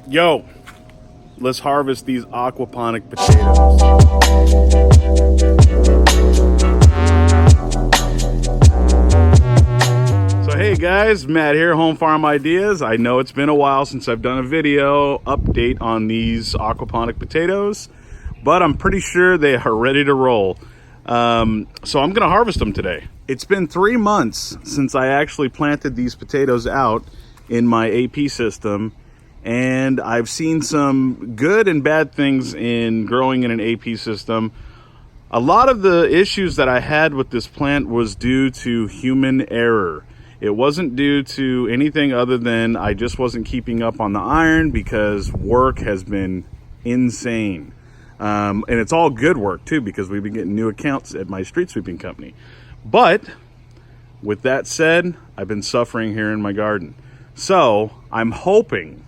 Yo, let's harvest these aquaponic potatoes. So hey guys, Matt here, Home Farm Ideas. I know it's been a while since I've done a video update on these aquaponic potatoes, but I'm pretty sure they are ready to roll. So I'm gonna harvest them today. It's been 3 months since I actually planted these potatoes out in my AP system, and I've seen some good and bad things in growing in an AP system. A lot of the issues that I had with this plant was due to human error. It wasn't due to anything other than I just wasn't keeping up on the iron because work has been insane. And it's all good work too, because we've been getting new accounts at my street sweeping company. But with that said, I've been suffering here in my garden. So I'm hoping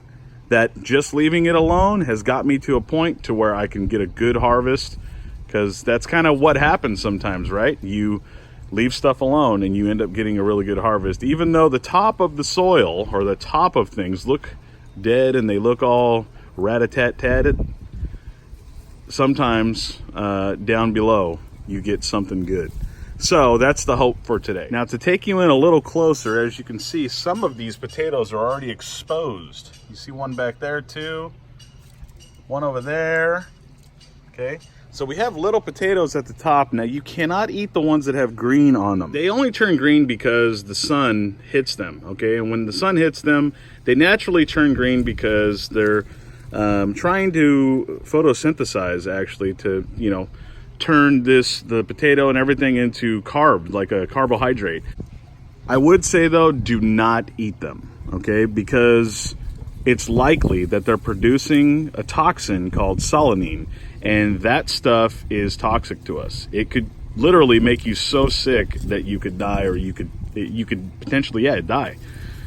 that just leaving it alone has got me to a point to where I can get a good harvest, because that's kind of what happens sometimes, right? You leave stuff alone and you end up getting a really good harvest, even though the top of the soil or the top of things look dead and they look all rat-a-tat-tatted. Sometimes down below you get something good. So that's the hope for today. Now, to take you in a little closer, as you can see, some of these potatoes are already exposed. You see one back there too, one over there. Okay, so we have little potatoes at the top. Now, you cannot eat the ones that have green on them. They only turn green because the sun hits them, okay? And when the sun hits them, they naturally turn green because they're trying to photosynthesize, actually, to, you know, turn the potato and everything into carb, like a carbohydrate. I would say though, do not eat them, okay? Because it's likely that they're producing a toxin called solanine, and that stuff is toxic to us. It could literally make you so sick that you could die, or you could potentially, yeah, die.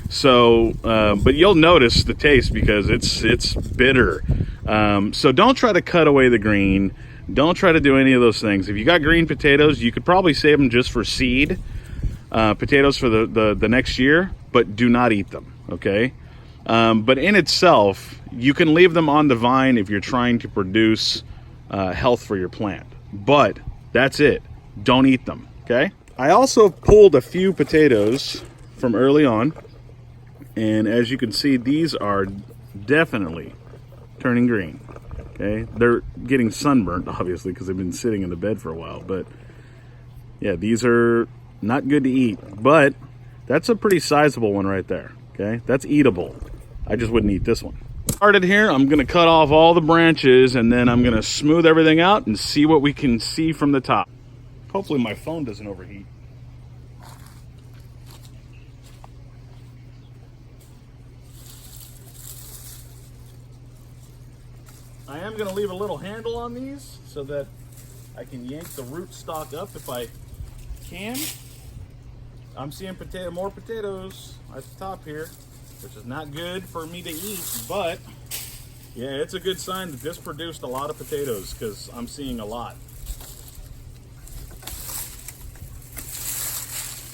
So, but you'll notice the taste because it's bitter. So don't try to cut away the green. Don't try to do any of those things. If you got green potatoes, you could probably save them just for seed potatoes for the next year, but do not eat them, okay? But in itself, you can leave them on the vine if you're trying to produce health for your plant. But that's it. Don't eat them, okay? I also pulled a few potatoes from early on, and as you can see, these are definitely turning green. Okay, they're getting sunburnt, obviously, because they've been sitting in the bed for a while. But yeah, these are not good to eat. But that's a pretty sizable one right there. Okay, that's eatable. I just wouldn't eat this one. Started here, I'm going to cut off all the branches, and then I'm going to smooth everything out and see what we can see from the top. Hopefully my phone doesn't overheat. I am going to leave a little handle on these so that I can yank the root stock up if I can. I'm seeing more potatoes at the top here, which is not good for me to eat, but yeah, it's a good sign that this produced a lot of potatoes, because I'm seeing a lot.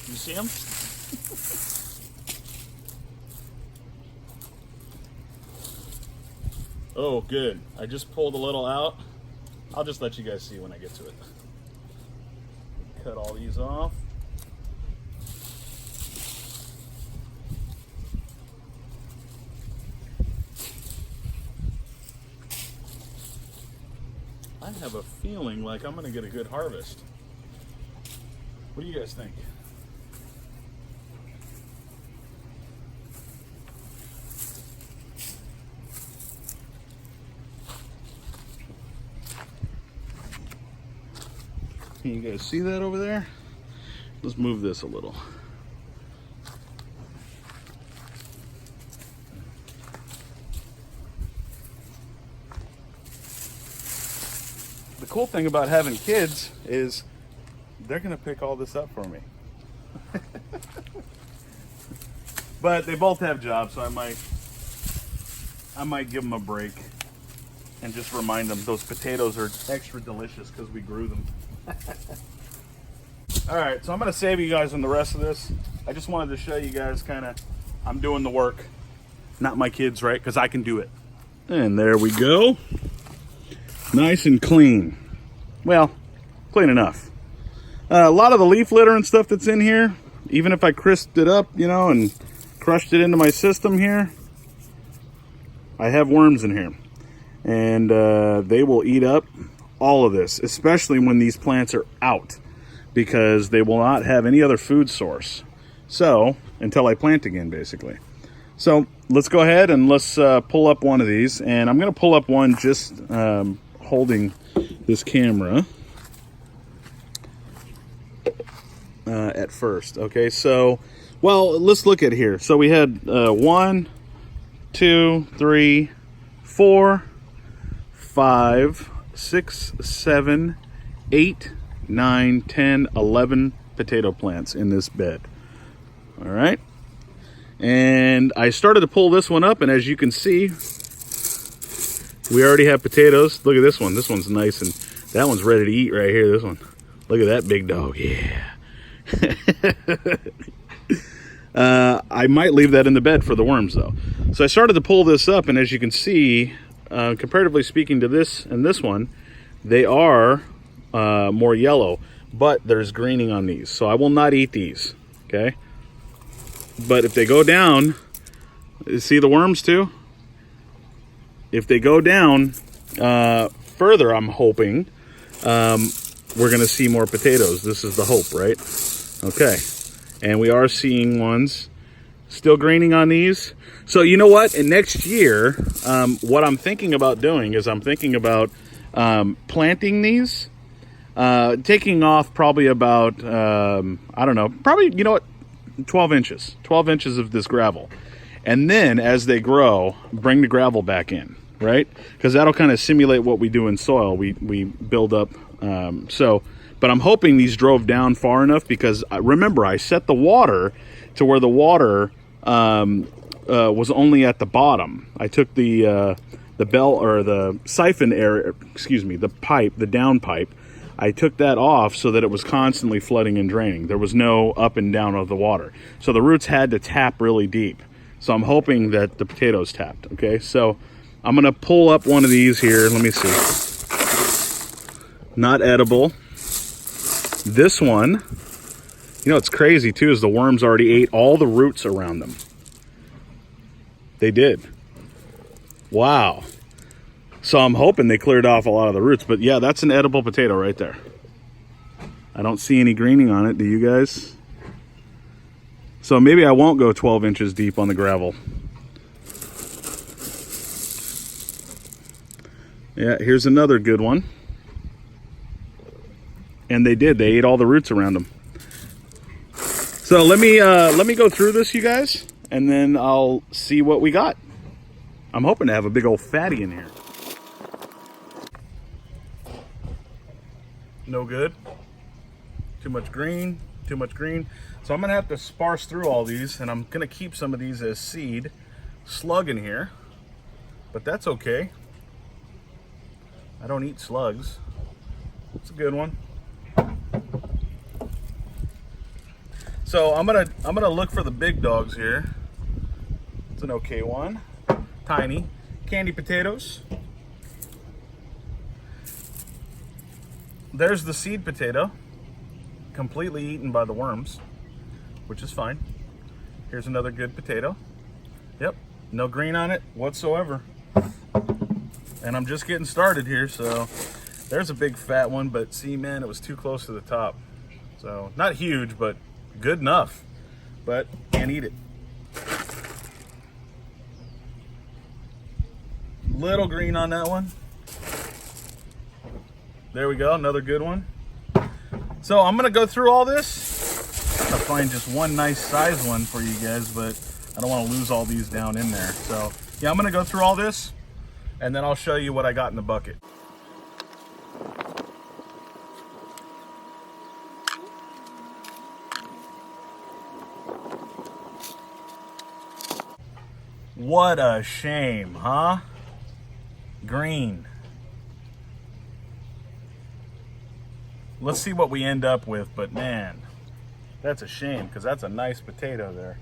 You see them? Oh, good. I just pulled a little out. I'll just let you guys see when I get to it. Cut all these off. I have a feeling like I'm going to get a good harvest. What do you guys think? Can you guys see that over there? Let's move this a little. The cool thing about having kids is they're gonna pick all this up for me. But they both have jobs, so I might give them a break and just remind them those potatoes are extra delicious because we grew them. All right, so I'm gonna save you guys on the rest of this. I just wanted to show you guys kind of, I'm doing the work, not my kids, right? Because I can do it. And there we go. Nice and clean. Well, clean enough. A lot of the leaf litter and stuff that's in here, even if I crisped it up, you know, and crushed it into my system here, I have worms in here. And they will eat up all of this, especially when these plants are out, because they will not have any other food source. So, until I plant again, basically. So, let's go ahead and let's pull up one of these. And I'm going to pull up one just holding this camera at first. Okay, so, well, let's look at here. So, we had 1, 2, 3, 4, 5, 6, 7, 8, 9, 10, 11 potato plants in this bed. All right. And I started to pull this one up, and as you can see, we already have potatoes. Look at this one. This one's nice, and that one's ready to eat right here. This one. Look at that big dog. Yeah. I might leave that in the bed for the worms, though. So I started to pull this up, and as you can see, comparatively speaking to this and this one, they are more yellow, but there's greening on these. So I will not eat these, okay? But if they go down, see the worms too? If they go down further, I'm hoping, we're going to see more potatoes. This is the hope, right? Okay. And we are seeing ones still greening on these. So you know what? And next year, what I'm thinking about doing is I'm thinking about planting these, taking off probably about, I don't know, probably, you know what, 12 inches of this gravel. And then as they grow, bring the gravel back in, right? Because that'll kind of simulate what we do in soil. We build up, but I'm hoping these drove down far enough, because remember, I set the water to where the water was only at the bottom. I took the bell, or the siphon area, excuse me, the pipe, the down pipe, I took that off so that it was constantly flooding and draining. There was no up and down of the water. So the roots had to tap really deep. So I'm hoping that the potatoes tapped, okay? So I'm gonna pull up one of these here. Let me see. Not edible. This one, you know what's crazy too is the worms already ate all the roots around them. They did. Wow. So I'm hoping they cleared off a lot of the roots. But yeah, that's an edible potato right there. I don't see any greening on it. Do you guys? So maybe I won't go 12 inches deep on the gravel. Yeah, here's another good one. And they did. They ate all the roots around them. So let me go through this, you guys, and then I'll see what we got. I'm hoping to have a big old fatty in here. No good. Too much green, too much green. So I'm gonna have to sparse through all these, and I'm gonna keep some of these as seed. Slug in here, but that's okay. I don't eat slugs. It's a good one. So I'm gonna look for the big dogs here. It's an okay one. Tiny. Candy potatoes. There's the seed potato, completely eaten by the worms, which is fine. Here's another good potato. Yep, no green on it whatsoever. And I'm just getting started here, so there's a big fat one, but see, man, it was too close to the top. So not huge, but good enough, but can't eat it. Little green on that one. There we go, another good one. So I'm gonna go through all this. I'll find just one nice size one for you guys, but I don't wanna lose all these down in there. So yeah, I'm gonna go through all this, and then I'll show you what I got in the bucket. What a shame, huh? Green. Let's see what we end up with, but man, that's a shame because that's a nice potato there.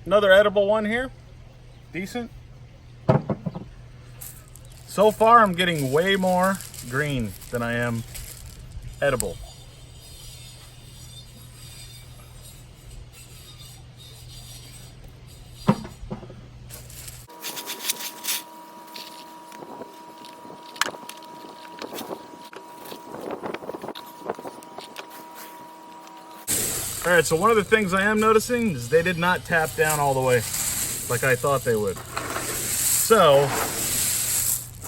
Another edible one here. Decent. So far, I'm getting way more green than I am edible. All right, so one of the things I am noticing is they did not tap down all the way like I thought they would. So,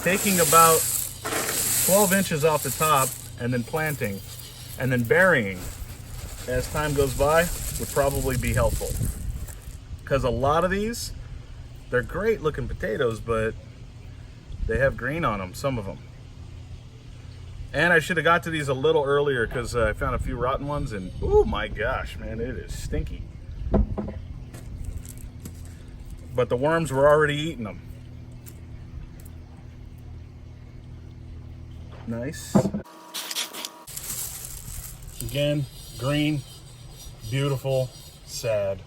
taking about 12 inches off the top and then planting and then burying as time goes by would probably be helpful. Because a lot of these, they're great looking potatoes, but they have green on them, some of them. And I should have got to these a little earlier because I found a few rotten ones and oh my gosh, man, it is stinky. But the worms were already eating them. Nice. Again, green, beautiful, sad.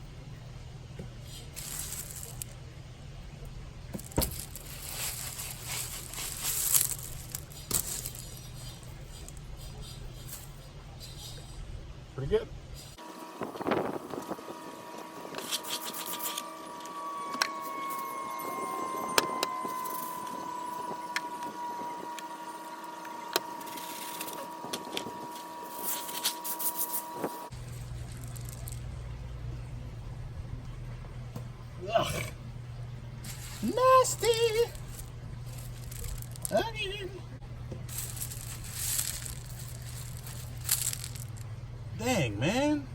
Pretty good. Ugh. Nasty. Onion. Dang, man.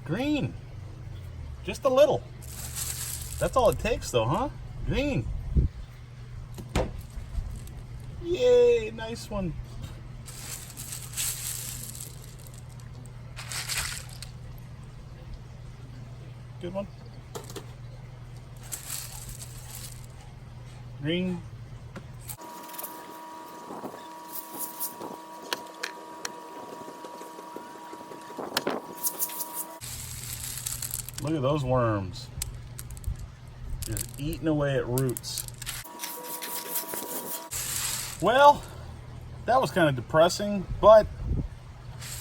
Green. Just a little. That's all it takes though, huh? Green. Yay, nice one. Good one. Green. Look at those worms. Just eating away at roots. Well, that was kind of depressing, but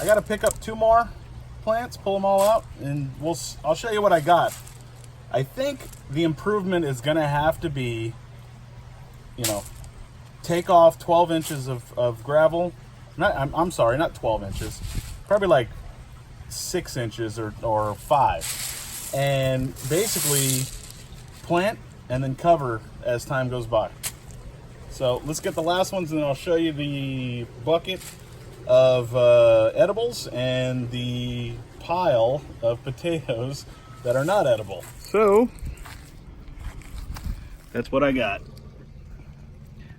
I got to pick up 2 more plants, pull them all out, and I'll show you what I got. I think the improvement is going to have to be, you know, take off 12 inches of gravel. I'm sorry, not 12 inches. Probably like 6 inches or 5. And basically plant and then cover as time goes by. So let's get the last ones and then I'll show you the bucket of edibles and the pile of potatoes that are not edible. So that's what I got.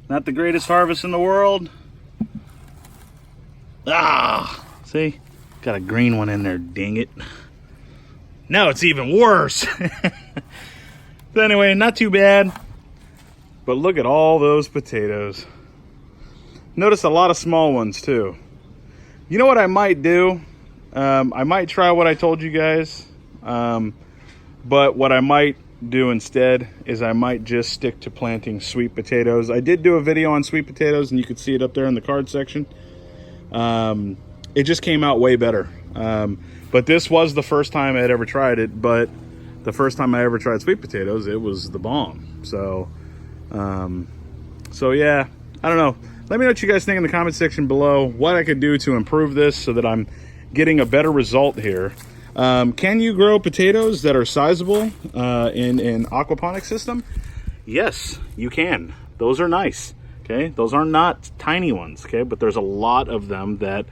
Not the greatest harvest in the world. Ah, see? Got a green one in there, dang it. Now it's even worse. So anyway, not too bad. But look at all those potatoes. Notice a lot of small ones too. You know what I might do? I might try what I told you guys. But what I might do instead is I might just stick to planting sweet potatoes. I did do a video on sweet potatoes and you could see it up there in the card section. It just came out way better. But this was the first time I'd ever tried it, but the first time I ever tried sweet potatoes, it was the bomb. So yeah, I don't know. Let me know what you guys think in the comment section below, what I could do to improve this so that I'm getting a better result here. Can you grow potatoes that are sizable in an aquaponic system? Yes, you can. Those are nice. Okay, those are not tiny ones, okay, but there's a lot of them that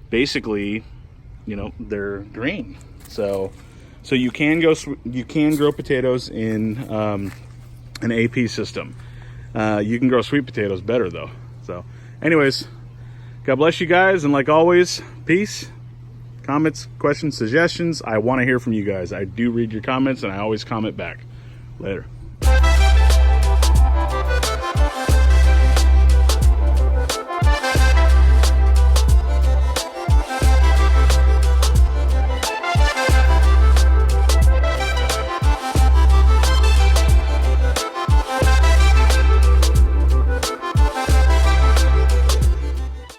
basically, you know, they're green. So you can grow potatoes in an AP system. You can grow sweet potatoes better though. So anyways, God bless you guys, and like always, peace. Comments, questions, suggestions, I want to hear from you guys. I do read your comments and I always comment back. Later.